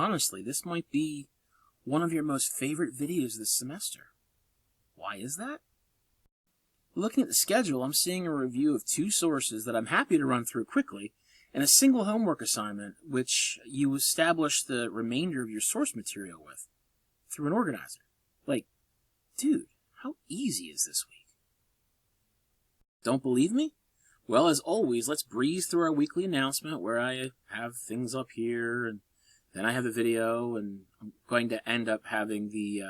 honestly, this might be one of your most favorite videos this semester. Why is that? Looking at the schedule, I'm seeing a review of 2 sources that I'm happy to run through quickly, and a single homework assignment which you establish the remainder of your source material with through an organizer. Like, dude, how easy is this week? Don't believe me? Well, as always, let's breeze through our weekly announcement where I have things up here, and then I have the video, and I'm going to end up having the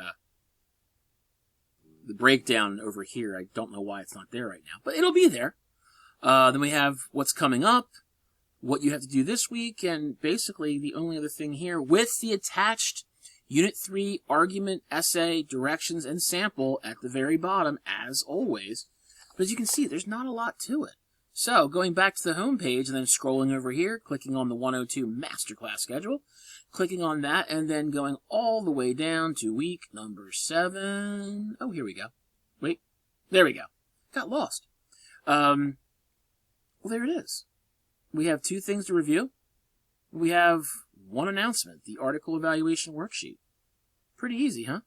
breakdown over here. I don't know why it's not there right now, but it'll be there. Then we have what's coming up, what you have to do this week, and basically the only other thing here with the attached Unit 3 argument, essay, directions, and sample at the very bottom, as always. But as you can see, there's not a lot to it. So, going back to the home page and then scrolling over here, clicking on the 102 Masterclass schedule, clicking on that, and then going all the way down to week number 7. Oh, here we go. Wait, there we go. Got lost. Well, there it is. We have 2 things to review. We have 1 announcement, the article evaluation worksheet. Pretty easy, huh?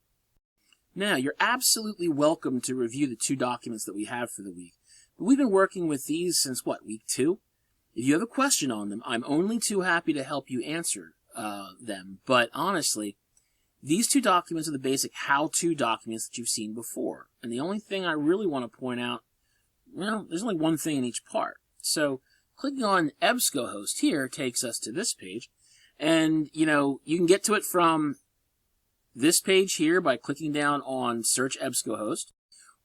Now, you're absolutely welcome to review the 2 documents that we have for the week. But we've been working with these since, what, week 2? If you have a question on them, I'm only too happy to help you answer them. But honestly, these 2 documents are the basic how-to documents that you've seen before. And the only thing I really want to point out, well, there's only 1 thing in each part. So, clicking on EBSCOHost here takes us to this page. And, you can get to it from this page here by clicking down on Search EBSCOHost.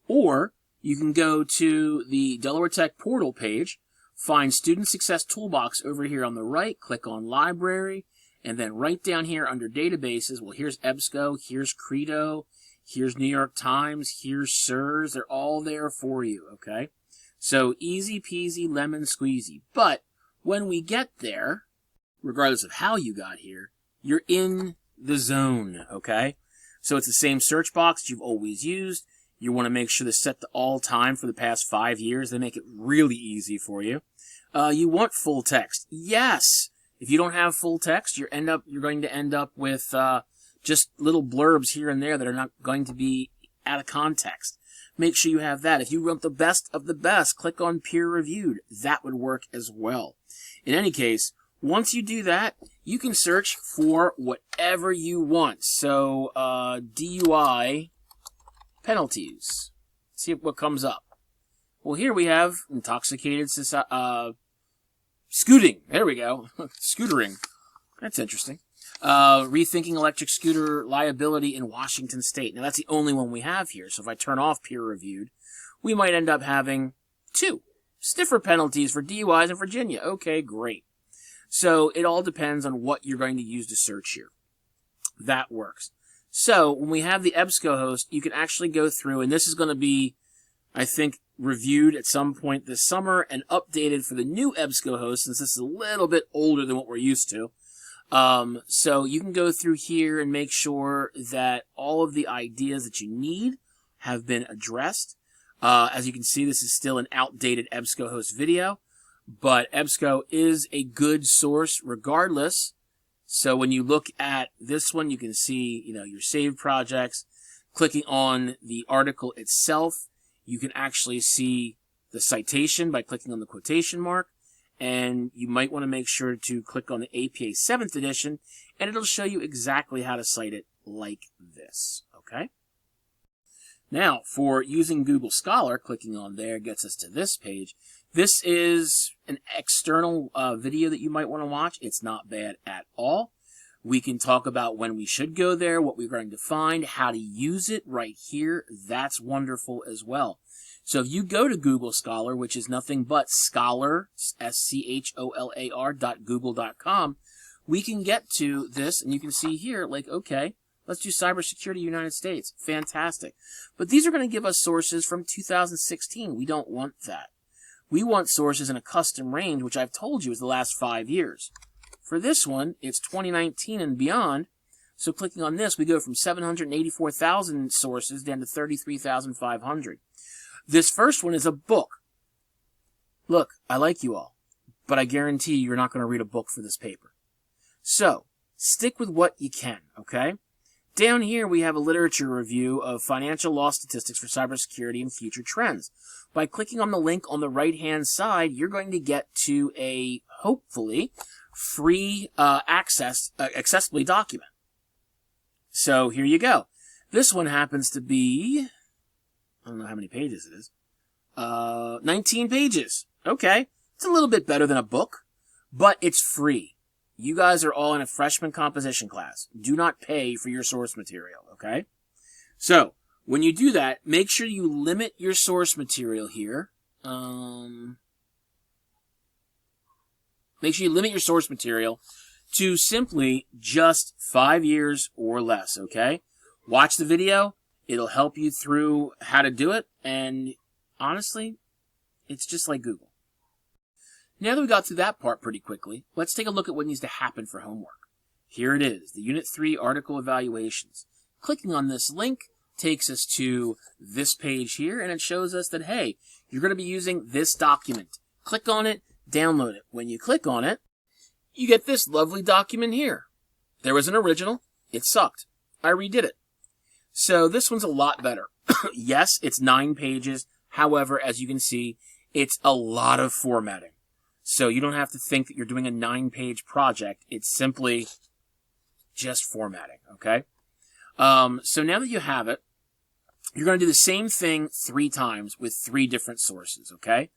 Or you can go to the Delaware Tech portal page, find Student Success Toolbox over here on the right, click on Library, and then right down here under Databases, well, here's EBSCO, here's Credo, here's New York Times, here's SIRS. They're all there for you, okay? So easy peasy lemon squeezy. But when we get there, regardless of how you got here, you're in the zone, okay? So it's the same search box that you've always used. You want to make sure to set the all time for the past 5 years. They make it really easy for you. You want full text. Yes. If you don't have full text, you're going to end up with just little blurbs here and there that are not going to be out of context. Make sure you have that. If you want the best of the best, click on peer reviewed. That would work as well. In any case, once you do that, you can search for whatever you want. So, DUI penalties. See what comes up. Well, here we have intoxicated scooting. There we go. Scootering. That's interesting. Rethinking electric scooter liability in Washington State. Now, that's the only one we have here. So if I turn off peer-reviewed, we might end up having 2 stiffer penalties for DUIs in Virginia. Okay, great. So it all depends on what you're going to use to search here. That works. So when we have the EBSCOHost, you can actually go through, and this is going to be, I think, reviewed at some point this summer and updated for the new EBSCOHost, since this is a little bit older than what we're used to. So you can go through here and make sure that all of the ideas that you need have been addressed. As you can see, this is still an outdated EBSCOHost video, but EBSCO is a good source regardless. So when you look at this one, you can see, your saved projects. Clicking on the article itself, you can actually see the citation by clicking on the quotation mark. And you might want to make sure to click on the APA 7th edition, and it'll show you exactly how to cite it like this, okay? Now, for using Google Scholar, clicking on there gets us to this page. This is an external video that you might want to watch. It's not bad at all. We can talk about when we should go there, what we're going to find, how to use it right here. That's wonderful as well. So if you go to Google Scholar, which is nothing but scholar, scholar.google.com, we can get to this, and you can see here, okay, let's do cybersecurity United States. Fantastic. But these are going to give us sources from 2016. We don't want that. We want sources in a custom range, which I've told you is the last 5 years. For this one, it's 2019 and beyond. So clicking on this, we go from 784,000 sources down to 33,500. This first one is a book. Look, I like you all, but I guarantee you're not going to read a book for this paper. So, stick with what you can, okay? Down here, we have a literature review of financial law statistics for cybersecurity and future trends. By clicking on the link on the right-hand side, you're going to get to a, hopefully, free accessibly document. So here you go. This one happens to be, I don't know how many pages it is, 19 pages. Okay, it's a little bit better than a book, but it's free. You guys are all in a freshman composition class. Do not pay for your source material, okay? So, when you do that, make sure you limit your source material here. Make sure you limit your source material to simply just 5 years or less, okay? Watch the video. It'll help you through how to do it. And honestly, it's just like Google. Now that we got through that part pretty quickly, let's take a look at what needs to happen for homework. Here it is, the Unit 3 article evaluations. Clicking on this link takes us to this page here, and it shows us that, hey, you're going to be using this document. Click on it, download it. When you click on it, you get this lovely document here. There was an original. It sucked. I redid it. So this one's a lot better. Yes, it's 9 pages. However, as you can see, it's a lot of formatting. So you don't have to think that you're doing a 9-page project. It's simply just formatting, okay? So now that you have it, you're going to do the same thing 3 times with 3 different sources, okay?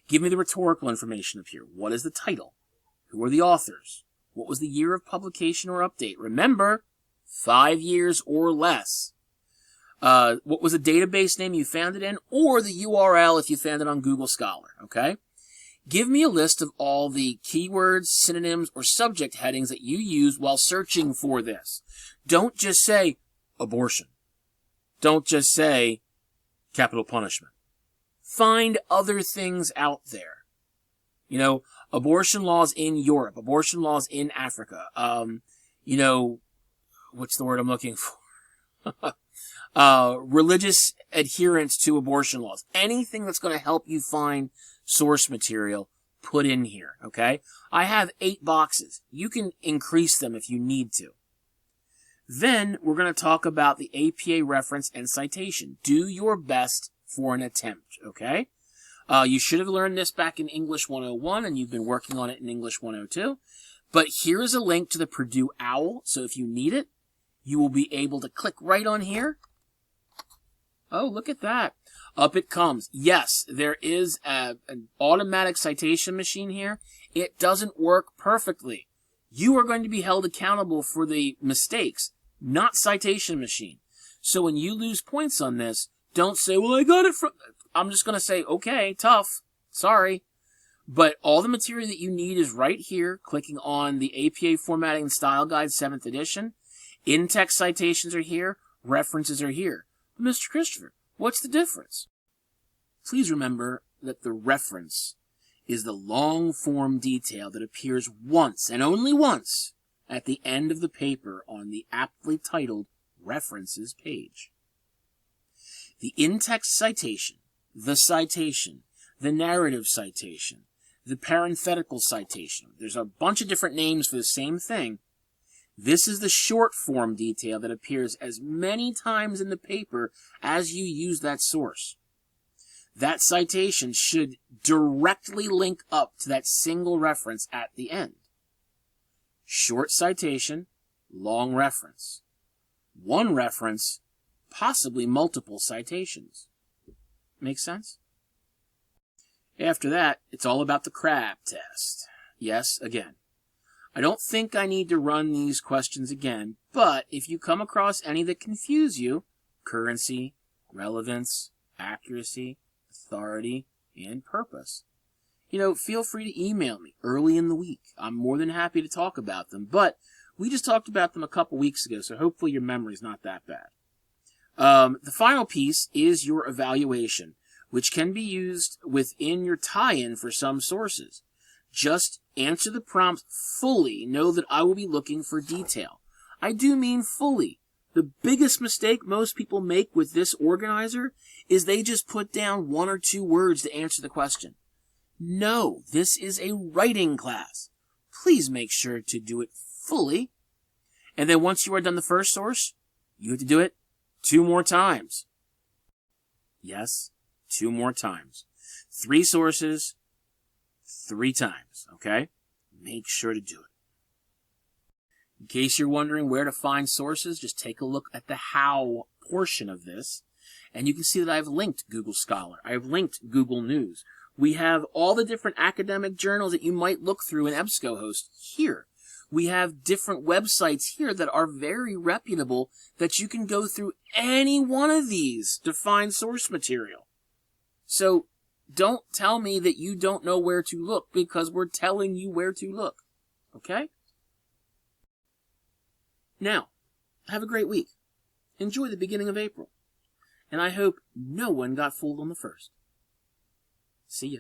Give me the rhetorical information up here. What is the title? Who are the authors? What was the year of publication or update? Remember, 5 years or less. What was the database name you found it in, or the URL if you found it on Google Scholar, okay? Give me a list of all the keywords, synonyms, or subject headings that you use while searching for this. Don't just say abortion. Don't just say capital punishment. Find other things out there. You know, abortion laws in Europe, abortion laws in Africa. You know, what's the word I'm looking for? Religious adherence to abortion laws. Anything that's going to help you find source material, put in here, okay? I have 8 boxes. You can increase them if you need to. Then we're going to talk about the APA reference and citation. Do your best for an attempt, okay? You should have learned this back in English 101, and you've been working on it in English 102. But here is a link to the Purdue OWL, so if you need it, you will be able to click right on here. Oh, look at that. Up it comes. Yes, there is an automatic citation machine here. It doesn't work perfectly. You are going to be held accountable for the mistakes, not citation machine. So when you lose points on this, don't say, well, I got it from... I'm just going to say, okay, tough. Sorry. But all the material that you need is right here, clicking on the APA Formatting and Style Guide 7th edition. In-text citations are here. References are here. Mr. Christopher, what's the difference? Please remember that the reference is the long-form detail that appears once and only once at the end of the paper on the aptly titled References page. The in-text citation, the narrative citation, the parenthetical citation. There's a bunch of different names for the same thing. This is the short form detail that appears as many times in the paper as you use that source. That citation should directly link up to that single reference at the end. Short citation, long reference. One reference, possibly multiple citations. Make sense? After that, it's all about the crab test. Yes, again. I don't think I need to run these questions again, but if you come across any that confuse you, currency, relevance, accuracy, authority, and purpose, feel free to email me early in the week. I'm more than happy to talk about them, but we just talked about them a couple weeks ago, so hopefully your memory's not that bad. The final piece is your evaluation, which can be used within your tie-in for some sources. Just answer the prompts fully. Know that I will be looking for detail. I do mean fully. The biggest mistake most people make with this organizer is they just put down 1 or 2 words to answer the question. No, this is a writing class. Please make sure to do it fully And then once you are done the first source, you have to do it 2 more times. Yes, 2 more times. 3 sources, 3 times, okay? Make sure to do it. In case you're wondering where to find sources, just take a look at the how portion of this, and you can see that I've linked Google Scholar. I've linked Google News. We have all the different academic journals that you might look through in EBSCOHost here. We have different websites here that are very reputable that you can go through any one of these to find source material. So don't tell me that you don't know where to look, because we're telling you where to look. Okay? Now, have a great week. Enjoy the beginning of April. And I hope no one got fooled on the 1st. See ya.